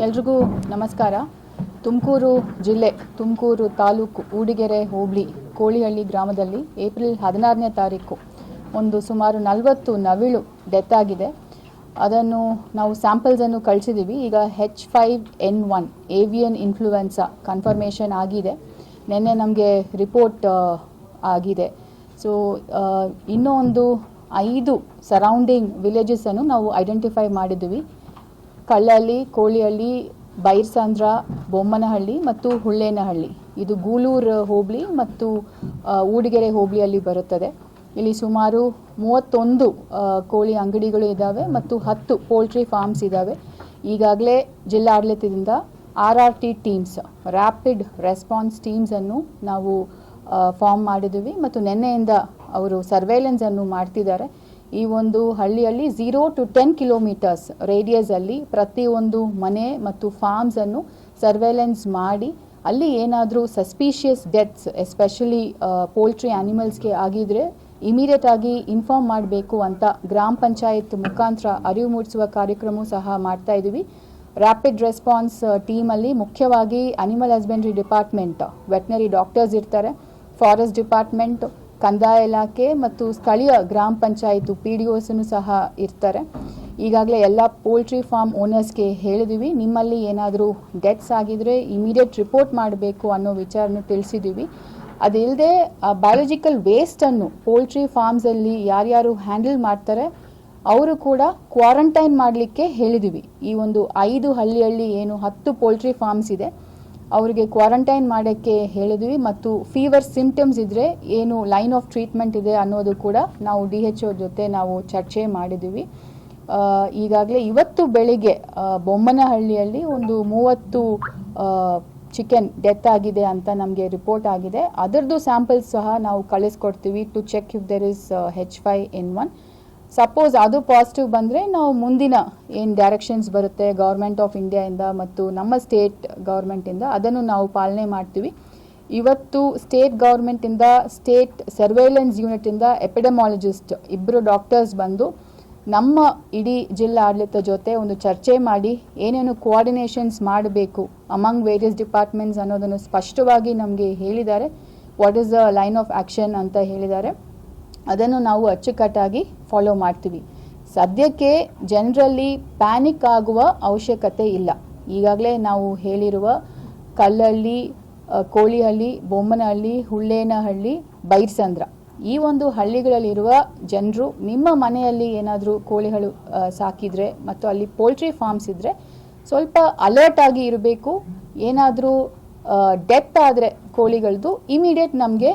ಎಲ್ರಿಗೂ ನಮಸ್ಕಾರ. ತುಮಕೂರು ಜಿಲ್ಲೆ, ತುಮಕೂರು ತಾಲೂಕು, ಊಡಿಗೆರೆ ಹೋಬಳಿ, ಕೋಳಿಹಳ್ಳಿ ಗ್ರಾಮದಲ್ಲಿ ಏಪ್ರಿಲ್ 16ನೇ ತಾರೀಕು ಒಂದು ಸುಮಾರು 40 ನವಿಲು ಡೆತ್ ಆಗಿದೆ. ಅದನ್ನು ನಾವು ಸ್ಯಾಂಪಲ್ಸನ್ನು ಕಳಿಸಿದ್ದೀವಿ. ಈಗ H5N1 ಏವಿಯನ್ ಇನ್ಫ್ಲೂಯೆನ್ಸಾ ಕನ್ಫರ್ಮೇಷನ್ ಆಗಿದೆ. ನಿನ್ನೆ ನಮಗೆ ರಿಪೋರ್ಟ್ ಆಗಿದೆ. ಸೊ ಇನ್ನೂ ಒಂದು 5 ಸರೌಂಡಿಂಗ್ ವಿಲೇಜಸನ್ನು ನಾವು ಐಡೆಂಟಿಫೈ ಮಾಡಿದ್ದೀವಿ. ಕಳ್ಳಹಳ್ಳಿ, ಕೋಳಿಹಳ್ಳಿ, ಬೈರ್ಸಂದ್ರ, ಬೊಮ್ಮನಹಳ್ಳಿ ಮತ್ತು ಹುಳ್ಳೇನಹಳ್ಳಿ. ಇದು ಗೂಳೂರು ಹೋಬಳಿ ಮತ್ತು ಊಡಿಗೆರೆ ಹೋಬಳಿಯಲ್ಲಿ ಬರುತ್ತದೆ. ಇಲ್ಲಿ ಸುಮಾರು 31 ಕೋಳಿ ಅಂಗಡಿಗಳು ಇದ್ದಾವೆ ಮತ್ತು 10 ಪೋಲ್ಟ್ರಿ ಫಾರ್ಮ್ಸ್ ಇದ್ದಾವೆ. ಈಗಾಗಲೇ ಜಿಲ್ಲಾಡಳಿತದಿಂದ RRT ಟೀಮ್ಸ್, ರ್ಯಾಪಿಡ್ ರೆಸ್ಪಾನ್ಸ್ ಟೀಮ್ಸನ್ನು ನಾವು ಫಾರ್ಮ್ ಮಾಡಿದ್ದೀವಿ ಮತ್ತು ನಿನ್ನೆಯಿಂದ ಅವರು ಸರ್ವೇಲೆನ್ಸನ್ನು ಮಾಡ್ತಿದ್ದಾರೆ. ಈ ಒಂದು ಹಳ್ಳಿಯಲ್ಲಿ 0 to 10 ಕಿಲೋಮೀಟರ್ಸ್ ರೇಡಿಯಸಲ್ಲಿ ಪ್ರತಿಯೊಂದು ಮನೆ ಮತ್ತು ಫಾರ್ಮ್ಸನ್ನು ಸರ್ವೇಲೆನ್ಸ್ ಮಾಡಿ ಅಲ್ಲಿ ಏನಾದರೂ ಸಸ್ಪಿಷಿಯಸ್ ಡೆತ್ಸ್ ಎಸ್ಪೆಷಲಿ ಪೋಲ್ಟ್ರಿ ಆ್ಯನಿಮಲ್ಸ್ಗೆ ಆಗಿದ್ರೆ ಇಮಿಡಿಯೇಟ್ ಆಗಿ ಇನ್ಫಾರ್ಮ್ ಮಾಡಬೇಕು ಅಂತ ಗ್ರಾಮ ಪಂಚಾಯತ್ ಮುಖಾಂತರ ಅರಿವು ಮೂಡಿಸುವ ಕಾರ್ಯಕ್ರಮ ಸಹ ಮಾಡ್ತಾ ಇದ್ದೀವಿ. ರ್ಯಾಪಿಡ್ ರೆಸ್ಪಾನ್ಸ್ ಟೀಮಲ್ಲಿ ಮುಖ್ಯವಾಗಿ animal husbandry department, veterinary doctors ಇರ್ತಾರೆ, ಫಾರೆಸ್ಟ್ ಡಿಪಾರ್ಟ್ಮೆಂಟ್, ಕಂದಾಯ ಇಲಾಖೆ ಮತ್ತು ಸ್ಥಳೀಯ ಗ್ರಾಮ ಪಂಚಾಯತ್ PDOಸನ್ನು ಸಹ ಇರ್ತಾರೆ. ಈಗಾಗಲೇ ಎಲ್ಲ ಪೋಲ್ಟ್ರಿ ಫಾರ್ಮ್ ಓನರ್ಸ್ಗೆ ಹೇಳಿದ್ದೀವಿ, ನಿಮ್ಮಲ್ಲಿ ಏನಾದರೂ ಡೆತ್ಸ್ ಆಗಿದ್ರೆ ಇಮಿಡಿಯೇಟ್ ರಿಪೋರ್ಟ್ ಮಾಡಬೇಕು ಅನ್ನೋ ವಿಚಾರನ ತಿಳಿಸಿದ್ದೀವಿ. ಅದಿಲ್ಲದೆ ಬಯಾಲಜಿಕಲ್ ವೇಸ್ಟನ್ನು ಪೋಲ್ಟ್ರಿ ಫಾರ್ಮ್ಸಲ್ಲಿ ಯಾರ್ಯಾರು ಹ್ಯಾಂಡಲ್ ಮಾಡ್ತಾರೆ ಅವರು ಕೂಡ ಕ್ವಾರಂಟೈನ್ ಮಾಡಲಿಕ್ಕೆ ಹೇಳಿದ್ದೀವಿ. ಈ ಒಂದು 5 ಹಳ್ಳಿಯಲ್ಲಿ ಏನು 10 ಪೋಲ್ಟ್ರಿ ಫಾರ್ಮ್ಸ್ ಇದೆ ಅವರಿಗೆ ಕ್ವಾರಂಟೈನ್ ಮಾಡೋಕ್ಕೆ ಹೇಳಿದ್ವಿ ಮತ್ತು ಫೀವರ್ ಸಿಂಪ್ಟಮ್ಸ್ ಇದ್ದರೆ ಏನು ಲೈನ್ ಆಫ್ ಟ್ರೀಟ್ಮೆಂಟ್ ಇದೆ ಅನ್ನೋದು ಕೂಡ ನಾವು DHO ಜೊತೆ ನಾವು ಚರ್ಚೆ ಮಾಡಿದ್ದೀವಿ. ಈಗಾಗಲೇ ಇವತ್ತು ಬೆಳಿಗ್ಗೆ ಬೊಮ್ಮನಹಳ್ಳಿಯಲ್ಲಿ ಒಂದು 30 ಚಿಕನ್ ಡೆತ್ ಆಗಿದೆ ಅಂತ ನಮಗೆ ರಿಪೋರ್ಟ್ ಆಗಿದೆ. ಅದರದ್ದು ಸ್ಯಾಂಪಲ್ಸ್ ಸಹ ನಾವು ಕಳಿಸ್ಕೊಡ್ತೀವಿ to check if there is H5N1. Suppose ಅದು ಪಾಸಿಟಿವ್ ಬಂದರೆ ನಾವು ಮುಂದಿನ ಏನು ಡೈರೆಕ್ಷನ್ಸ್ ಬರುತ್ತೆ ಗೌರ್ಮೆಂಟ್ ಆಫ್ ಇಂಡಿಯಾಯಿಂದ ಮತ್ತು ನಮ್ಮ ಸ್ಟೇಟ್ ಗೌರ್ಮೆಂಟಿಂದ ಅದನ್ನು ನಾವು ಪಾಲನೆ ಮಾಡ್ತೀವಿ. ಇವತ್ತು ಸ್ಟೇಟ್ ಗೌರ್ಮೆಂಟಿಂದ, ಸ್ಟೇಟ್ ಸರ್ವೇಲೆನ್ಸ್ ಯೂನಿಟಿಂದ ಎಪಿಡೆಮಾಲಜಿಸ್ಟ್ 2 ಡಾಕ್ಟರ್ಸ್ ಬಂದು ನಮ್ಮ ಇಡೀ ಜಿಲ್ಲಾ ಆಡಳಿತ ಜೊತೆ ಒಂದು ಚರ್ಚೆ ಮಾಡಿ ಏನೇನು ಕೋಆರ್ಡಿನೇಷನ್ಸ್ ಮಾಡಬೇಕು ಅಮಂಗ್ ವೇರಿಯಸ್ ಡಿಪಾರ್ಟ್ಮೆಂಟ್ಸ್ ಅನ್ನೋದನ್ನು ಸ್ಪಷ್ಟವಾಗಿ ನಮಗೆ ಹೇಳಿದ್ದಾರೆ. What is the line of action ಅಂತ ಹೇಳಿದ್ದಾರೆ. ಅದನ್ನು ನಾವು ಅಚ್ಚುಕಟ್ಟಾಗಿ ಫಾಲೋ ಮಾಡ್ತೀವಿ. ಸದ್ಯಕ್ಕೆ ಜನರಲ್ಲಿ ಪ್ಯಾನಿಕ್ ಆಗುವ ಅವಶ್ಯಕತೆ ಇಲ್ಲ. ಈಗಾಗಲೇ ನಾವು ಹೇಳಿರುವ ಕಲ್ಲಹಳ್ಳಿ, ಕೋಳಿಹಳ್ಳಿ, ಬೊಮ್ಮನಹಳ್ಳಿ, ಹುಳ್ಳೇನಹಳ್ಳಿ, ಬೈರ್ಸಂದ್ರ ಈ ಒಂದು ಹಳ್ಳಿಗಳಲ್ಲಿರುವ ಜನರು ನಿಮ್ಮ ಮನೆಯಲ್ಲಿ ಏನಾದರೂ ಕೋಳಿಗಳು ಸಾಕಿದರೆ ಮತ್ತು ಅಲ್ಲಿ ಪೋಲ್ಟ್ರಿ ಫಾರ್ಮ್ಸ್ ಇದ್ದರೆ ಸ್ವಲ್ಪ ಅಲರ್ಟ್ ಆಗಿ ಇರಬೇಕು. ಏನಾದರೂ ಡೆತ್ ಆದರೆ ಕೋಳಿಗಳದ್ದು ಇಮಿಡಿಯೇಟ್ ನಮಗೆ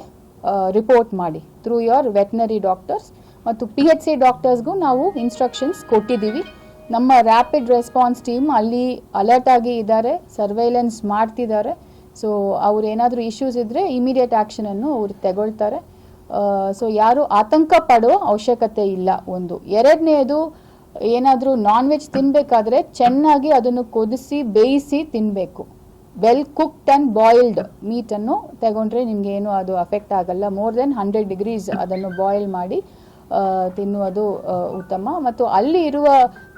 ರಿಪೋರ್ಟ್ ಮಾಡಿ ಥ್ರೂ ಯೋರ್ ವೆಟನರಿ ಡಾಕ್ಟರ್ಸ್ ಮತ್ತು PHC ಡಾಕ್ಟರ್ಸ್ಗೂ ನಾವು ಇನ್ಸ್ಟ್ರಕ್ಷನ್ಸ್ ಕೊಟ್ಟಿದ್ದೀವಿ. ನಮ್ಮ ರ್ಯಾಪಿಡ್ ರೆಸ್ಪಾನ್ಸ್ ಟೀಮ್ ಅಲ್ಲಿ ಅಲರ್ಟ್ ಆಗಿ ಇದ್ದಾರೆ, ಸರ್ವೇಲೆನ್ಸ್ ಮಾಡ್ತಿದ್ದಾರೆ. ಸೊ ಅವ್ರು ಏನಾದರೂ ಇಶ್ಯೂಸ್ ಇದ್ದರೆ ಇಮಿಡಿಯೇಟ್ ಆ್ಯಕ್ಷನನ್ನು ಅವರು ತಗೊಳ್ತಾರೆ. ಸೊ ಯಾರು ಆತಂಕ ಪಡೋ ಅವಶ್ಯಕತೆ ಇಲ್ಲ. ಒಂದು ಎರಡನೇದು, ಏನಾದರೂ ನಾನ್ ವೆಜ್ ತಿನ್ನಬೇಕಾದ್ರೆ ಚೆನ್ನಾಗಿ ಅದನ್ನು ಕುದಿಸಿ ಬೇಯಿಸಿ ತಿನ್ನಬೇಕು. ವೆಲ್ ಕುಕ್ಡ್ ಆ್ಯಂಡ್ ಬಾಯ್ಲ್ಡ್ ಮೀಟನ್ನು ತಗೊಂಡ್ರೆ ನಿಮಗೆ ಏನು ಅದು ಅಫೆಕ್ಟ್ ಆಗಲ್ಲ. ಮೋರ್ ದೆನ್ 100 ಡಿಗ್ರೀಸ್ ಅದನ್ನು ಬಾಯ್ಲ್ ಮಾಡಿ ತಿನ್ನುವುದು ಉತ್ತಮ. ಮತ್ತು ಅಲ್ಲಿ ಇರುವ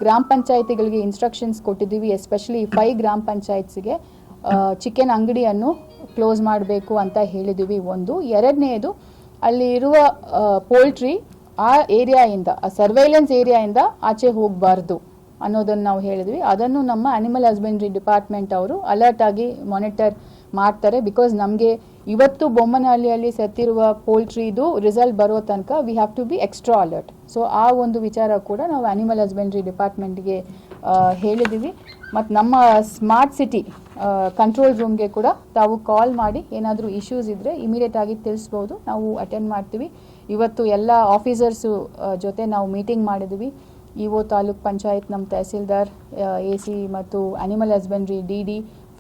ಗ್ರಾಮ ಪಂಚಾಯತಿಗಳಿಗೆ ಇನ್ಸ್ಟ್ರಕ್ಷನ್ಸ್ ಕೊಟ್ಟಿದ್ದೀವಿ. ಎಸ್ಪೆಷಲಿ 5 ಗ್ರಾಮ ಪಂಚಾಯತ್ಸಿಗೆ ಚಿಕನ್ ಅಂಗಡಿಯನ್ನು ಕ್ಲೋಸ್ ಮಾಡಬೇಕು ಅಂತ ಹೇಳಿದ್ದೀವಿ. ಒಂದು ಎರಡನೇದು, ಅಲ್ಲಿ ಇರುವ ಪೋಲ್ಟ್ರಿ ಆ ಏರಿಯಾಯಿಂದ, ಆ ಸರ್ವೇಲೆನ್ಸ್ ಏರಿಯಾಯಿಂದ ಆಚೆ ಹೋಗಬಾರ್ದು ಅನ್ನೋದನ್ನು ನಾವು ಹೇಳಿದ್ವಿ. ಅದನ್ನು ನಮ್ಮ ಅನಿಮಲ್ ಹಸ್ಬೆಂಡ್ರಿ ಡಿಪಾರ್ಟ್ಮೆಂಟ್ ಅವರು ಅಲರ್ಟ್ ಆಗಿ ಮಾನಿಟರ್ ಮಾಡ್ತಾರೆ. ಬಿಕಾಸ್ ನಮಗೆ ಇವತ್ತು ಬೊಮ್ಮನಹಳ್ಳಿಯಲ್ಲಿ ಸತ್ತಿರುವ ಪೋಲ್ಟ್ರಿದು ರಿಸಲ್ಟ್ ಬರೋ ತನಕ we have to be extra alert. So ಆ ಒಂದು ವಿಚಾರ ಕೂಡ ನಾವು ಅನಿಮಲ್ ಹಸ್ಬೆಂಡ್ರಿ ಡಿಪಾರ್ಟ್ಮೆಂಟ್ಗೆ ಹೇಳಿದ್ದೀವಿ. ಮತ್ತು ನಮ್ಮ ಸ್ಮಾರ್ಟ್ ಸಿಟಿ ಕಂಟ್ರೋಲ್ ರೂಮ್ಗೆ ಕೂಡ ತಾವು ಕಾಲ್ ಮಾಡಿ ಏನಾದರೂ ಇಶ್ಯೂಸ್ ಇದ್ದರೆ ಇಮಿಡಿಯೇಟ್ ಆಗಿ ತಿಳಿಸ್ಬೋದು, ನಾವು ಅಟೆಂಡ್ ಮಾಡ್ತೀವಿ. ಇವತ್ತು ಎಲ್ಲ ಆಫೀಸರ್ಸು ಜೊತೆ ನಾವು ಮೀಟಿಂಗ್ ಮಾಡಿದ್ದೀವಿ. EO ತಾಲೂಕ್ ಪಂಚಾಯತ್, ನಮ್ಮ ತಹಸೀಲ್ದಾರ್, AC ಮತ್ತು animal husbandry DD,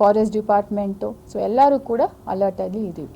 forest department. So ಎಲ್ಲರೂ ಕೂಡ ಅಲರ್ಟ್ ಆಗಿ ಇದ್ದೀವಿ.